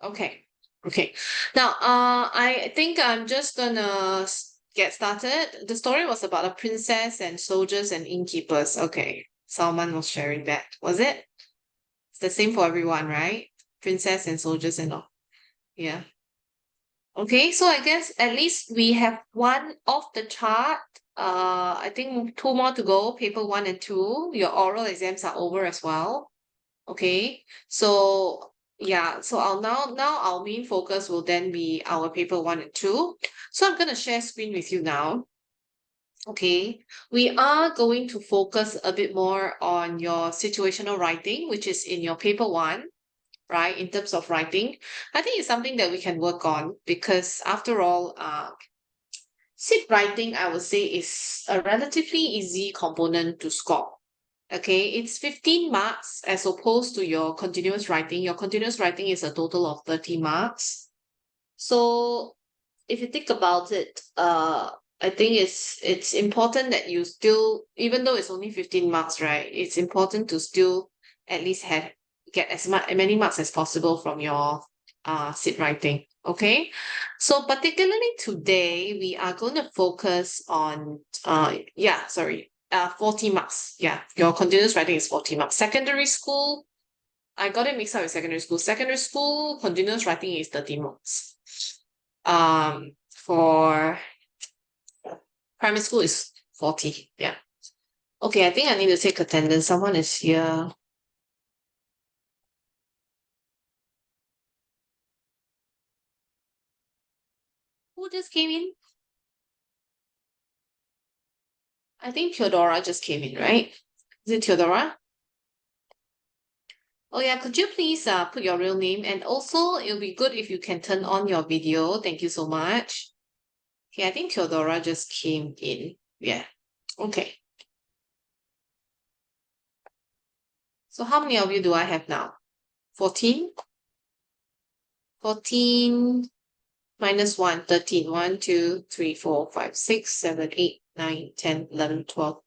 Okay. Okay. Now, I think I'm just gonna get started. The story was about a princess and soldiers and innkeepers. Okay. Salman was sharing that. Was it? It's the same for everyone, right? Princess and soldiers and all. Yeah. Okay, so I guess at least we have one off the chart. I think two more to go, paper one and two. Your oral exams are over as well. Okay, so yeah, so now our main focus will then be our paper one and two. So I'm gonna share screen with you now. Okay, we are going to focus a bit more on your situational writing, which is in your paper one, right? In terms of writing, I think it's something that we can work on because after all, SIP writing, I would say, is a relatively easy component to score. Okay, it's 15 marks as opposed to your continuous writing. Your continuous writing is a total of 30 marks. So if you think about it, I think it's important that you still, even though it's only 15 marks, right? It's important to still at least get as many marks as possible from your SIP writing. Okay, so particularly today we are going to focus on 40 marks. Yeah, your continuous writing is 40 marks. Secondary school, I got it mixed up with secondary school. Secondary school continuous writing is 30 marks. For primary school is 40. Yeah. Okay, I think I need to take attendance. Someone is here. Who just came in? I think Theodora just came in, right? Is it Theodora? Oh yeah, could you please put your real name? And also it'll be good if you can turn on your video. Thank you so much. Okay, I think Theodora just came in. Yeah. Okay. So how many of you do I have now? 14? 14 minus 1, 13. 1, 2, 3, 4, 5, 6, 7, 8, 9, 10, 11, 12,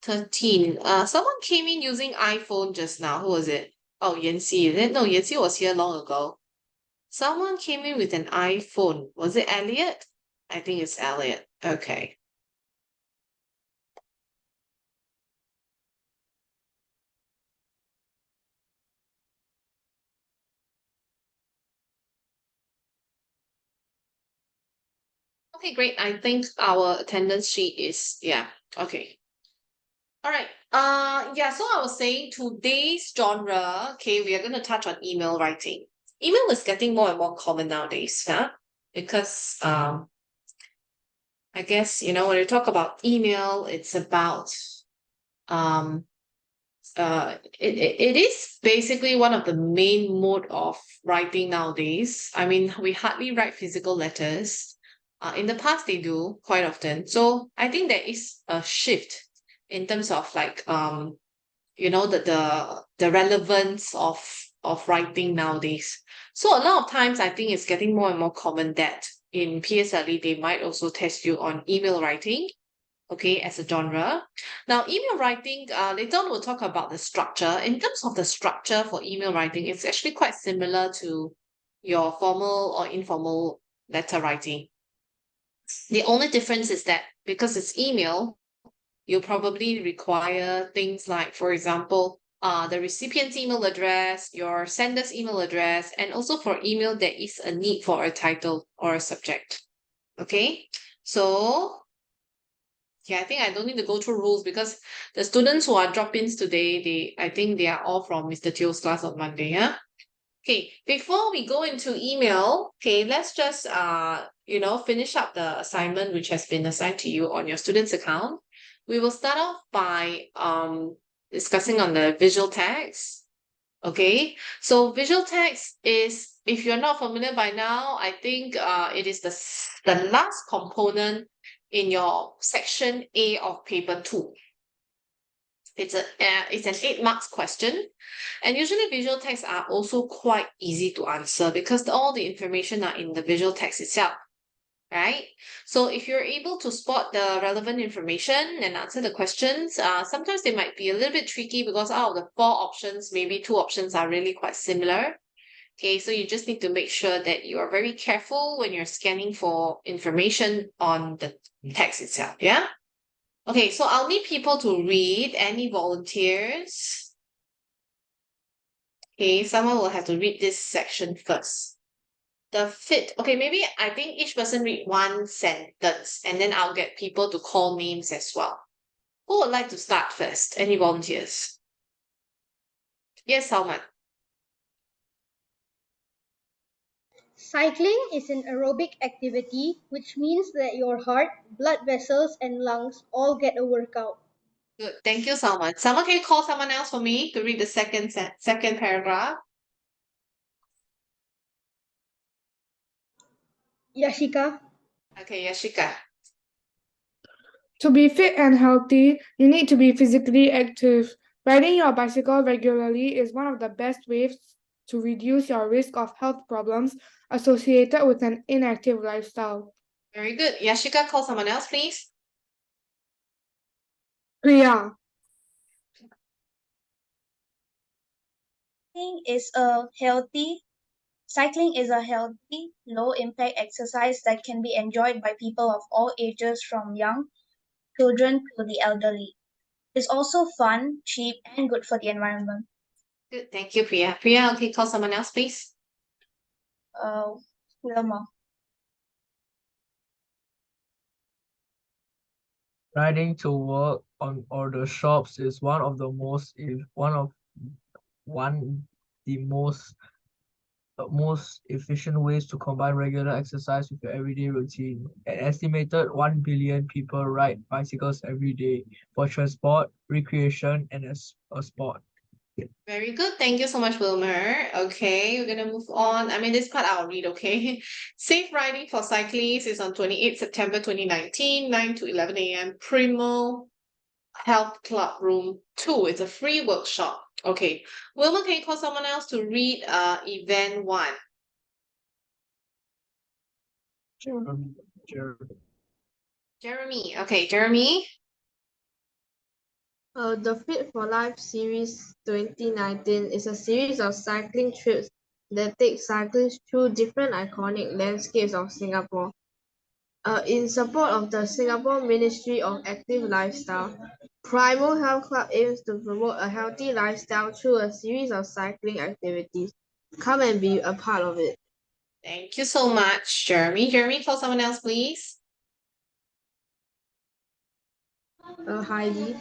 13. Someone came in using iPhone just now. Who was it? Oh, Yanxi, is it? No, Yanxi was here long ago. Someone came in with an iPhone. Was it Elliot? I think it's Elliot. Okay. Okay, great. I think our attendance sheet is, yeah, okay. All right. Yeah, so I was saying today's genre, okay, we are going to touch on email writing. Email is getting more and more common nowadays, huh? Because I guess, when you talk about email, it's about um it is basically one of the main mode of writing nowadays. I mean, we hardly write physical letters. In the past, they do quite often. So I think there is a shift in terms of like the relevance of writing nowadays. So a lot of times, I think it's getting more and more common that in PSLE they might also test you on email writing, okay, as a genre. Now, email writing, later on we'll talk about the structure. In terms of the structure for email writing, it's actually quite similar to your formal or informal letter writing. The only difference is that because it's email, you'll probably require things like, for example, the recipient's email address, your sender's email address, and also for email, there is a need for a title or a subject. Okay, so yeah, I think I don't need to go through rules because the students who are drop-ins today, I think they are all from Mr. Teo's class on Monday, yeah? Okay, before we go into email, okay, let's just finish up the assignment which has been assigned to you on your student's account. We will start off by discussing on the visual text. Okay, so visual text is, if you're not familiar by now, I think it is the last component in your section A of paper 2. It's an 8 marks question, and usually visual texts are also quite easy to answer because all the information are in the visual text itself, right? So if you're able to spot the relevant information and answer the questions, sometimes they might be a little bit tricky because out of the 4 options, maybe 2 options are really quite similar. Okay, so you just need to make sure that you are very careful when you're scanning for information on the text itself. Yeah. Okay, so I'll need people to read. Any volunteers? Okay, someone will have to read this section first. The fit. Okay, maybe I think each person read one sentence and then I'll get people to call names as well. Who would like to start first? Any volunteers? Yes, Salman. Cycling is an aerobic activity, which means that your heart, blood vessels, and lungs all get a workout. Good. Thank you, Salman. Someone can you call someone else for me to read the second paragraph. Yashika, Okay, Yashika. To be fit and healthy, you need to be physically active. Riding your bicycle regularly is one of the best ways to reduce your risk of health problems associated with an inactive lifestyle. Very good. Yashika, call someone else, please. Priya, Cycling is a healthy Cycling is a healthy, low impact exercise that can be enjoyed by people of all ages from young children to the elderly. It's also fun, cheap, and good for the environment. Good. Thank you, Priya. Priya, okay, call someone else, please. Uh, Wilma. Riding to work on or the shops is one the most efficient ways to combine regular exercise with your everyday routine. An estimated 1 billion people ride bicycles every day for transport, recreation, and as a sport. Very good. Thank you so much, Wilmer. Okay, we're gonna move on. I mean, this part I'll read, okay? Safe riding for cyclists is on 28 September 2019, 9 to 11 a.m. Primo Health Club Room 2. It's a free workshop. Okay. Wilmer, can you call someone else to read event 1? Sure. Jeremy. Okay, Jeremy. The Fit for Life Series 2019 is a series of cycling trips that take cyclists through different iconic landscapes of Singapore. In support of the Singapore Ministry of Active Lifestyle, Primal Health Club aims to promote a healthy lifestyle through a series of cycling activities. Come and be a part of it. Thank you so much, Jeremy. Jeremy, call someone else, please. Heidi.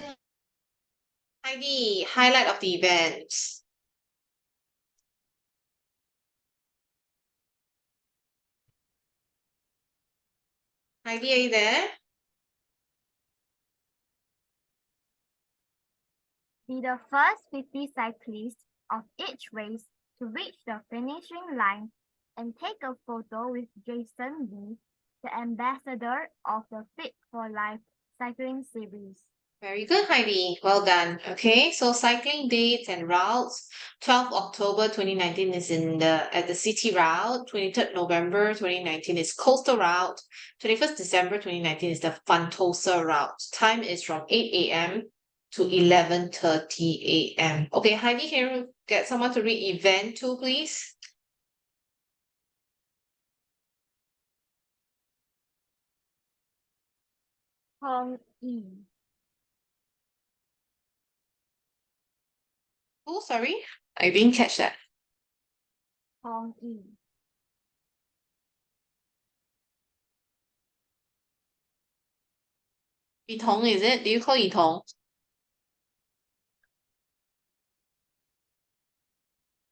Heidi, highlight of the event. Heidi, are you there? Be the first 50 cyclists of each race to reach the finishing line and take a photo with Jason Lee, the ambassador of the Fit for Life cycling series. Very good, Heidi. Well done. Okay, so cycling dates and routes. 12th October 2019 is at the city route. 23rd November 2019 is coastal route. 21st December 2019 is the Fantosa route. Time is from 8 a.m. to 11:30 a.m. Okay, Heidi, can you get someone to read event 2, please? Hong Yi. Oh, sorry, I didn't catch that. Hong Yi. Yitong, is it? Do you call Yitong?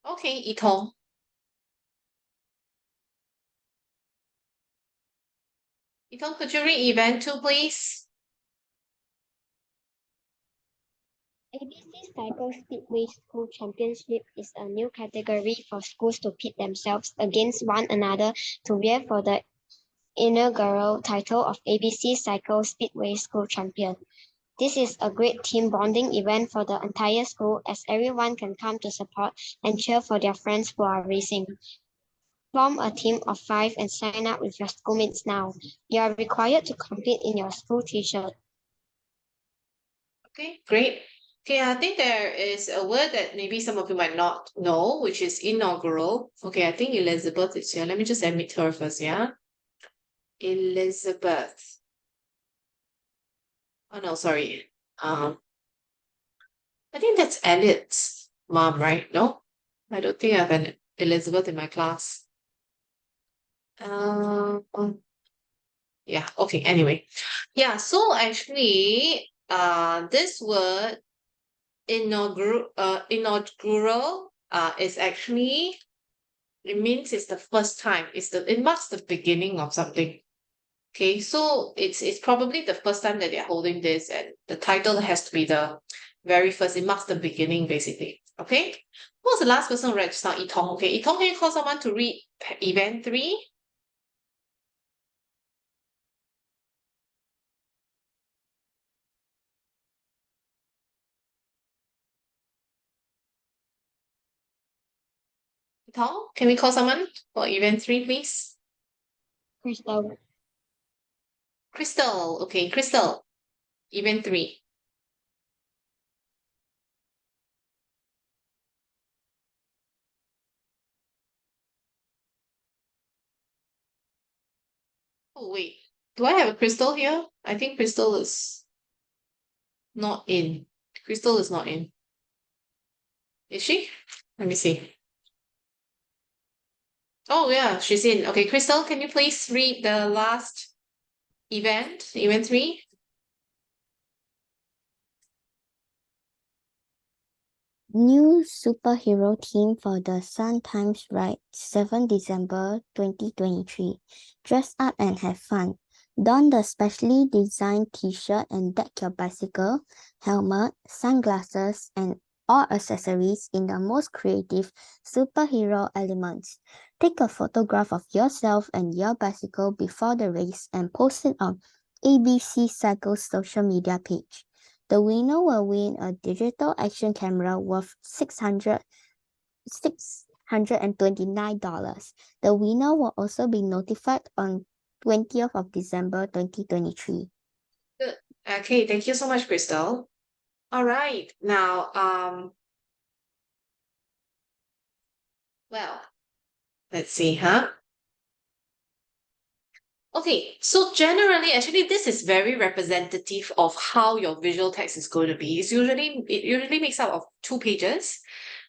Okay, Yitong. Yitong, could you read event 2, please? ABC Cycle Speedway School Championship is a new category for schools to pit themselves against one another to vie for the inaugural title of ABC Cycle Speedway School Champion. This is a great team bonding event for the entire school as everyone can come to support and cheer for their friends who are racing. Form a team of 5 and sign up with your schoolmates now. You are required to compete in your school t-shirt. Okay, great. Okay, I think there is a word that maybe some of you might not know, which is inaugural. Okay, I think Elizabeth is here. Let me just admit her first, yeah? Elizabeth. Oh no, sorry. I think that's Elliot's mom, right? No? I don't think I have an Elizabeth in my class. Um, yeah, okay, anyway. Yeah, so actually, this word inaugural is actually, it means it's the first time. It marks the beginning of something. Okay, so it's probably the first time that they're holding this, and the title has to be the very first. It marks the beginning, basically. Okay, who was the last person who read just now? Itong. Okay, Itong, can you call someone to read event 3? Itong, can we call someone for event 3, please? Crystal. Crystal. Okay, Crystal. Event 3. Oh wait, do I have a Crystal here? I think Crystal is not in. Crystal is not in. Is she? Let me see. Oh yeah, she's in. Okay, Crystal, can you please read the last event 3? New superhero theme for the Sun Times Ride, 7 December 2023. Dress up and have fun. Don the specially designed t-shirt and deck your bicycle, helmet, sunglasses, and all accessories in the most creative superhero elements. Take a photograph of yourself and your bicycle before the race and post it on ABC Cycle's social media page. The winner will win a digital action camera worth $629. The winner will also be notified on 20th of December 2023. Good. Okay, thank you so much, Crystal. All right. Now, well, let's see, huh? Okay, so generally, actually, this is very representative of how your visual text is going to be. It usually makes up of 2 pages.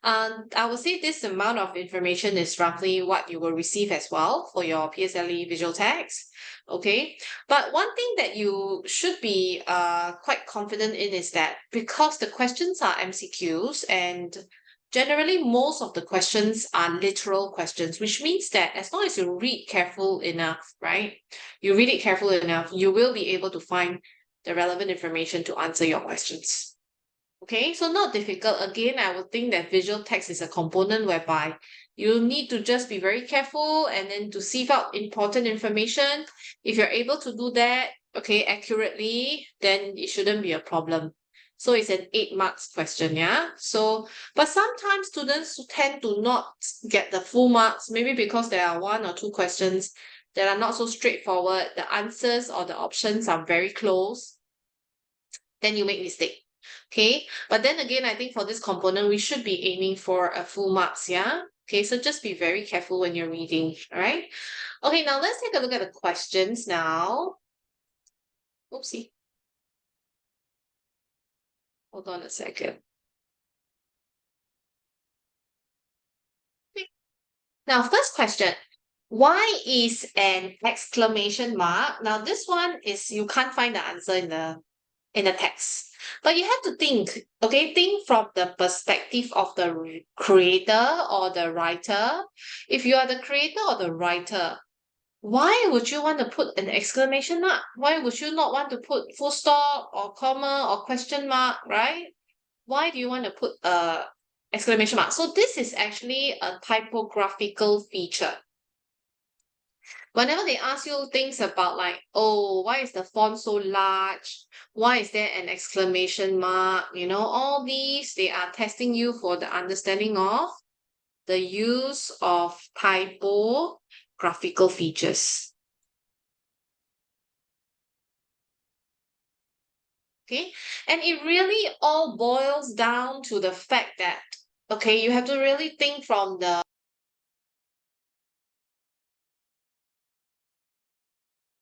I would say this amount of information is roughly what you will receive as well for your PSLE visual text. Okay, but one thing that you should be quite confident in is that because the questions are MCQs and generally most of the questions are literal questions, which means that as long as you read careful enough, right? You read it careful enough, you will be able to find the relevant information to answer your questions. Okay, so not difficult. Again, I would think that visual text is a component whereby you need to just be very careful and then to sieve out important information. If you're able to do that, okay, accurately, then it shouldn't be a problem. So it's an 8 marks question, yeah? So, but sometimes students tend to not get the full marks, maybe because there are 1 or 2 questions that are not so straightforward. The answers or the options are very close. Then you make mistake. Okay, but then again, I think for this component, we should be aiming for a full marks, yeah? Okay, so just be very careful when you're reading, all right? Okay, now let's take a look at the questions now. Oopsie. Hold on a second. Okay. Now, first question. Why is an exclamation mark? Now, this one is you can't find the answer in the text. But you have to think, okay, think from the perspective of the creator or the writer. If you are the creator or the writer, why would you want to put an exclamation mark? Why would you not want to put full stop or comma or question mark, right? Why do you want to put a exclamation mark? So this is actually a typographical feature. Whenever they ask you things about like, oh, why is the font so large? Why is there an exclamation mark? You know, all these, they are testing you for the understanding of the use of typographical features. Okay, and it really all boils down to the fact that, okay, you have to really think from the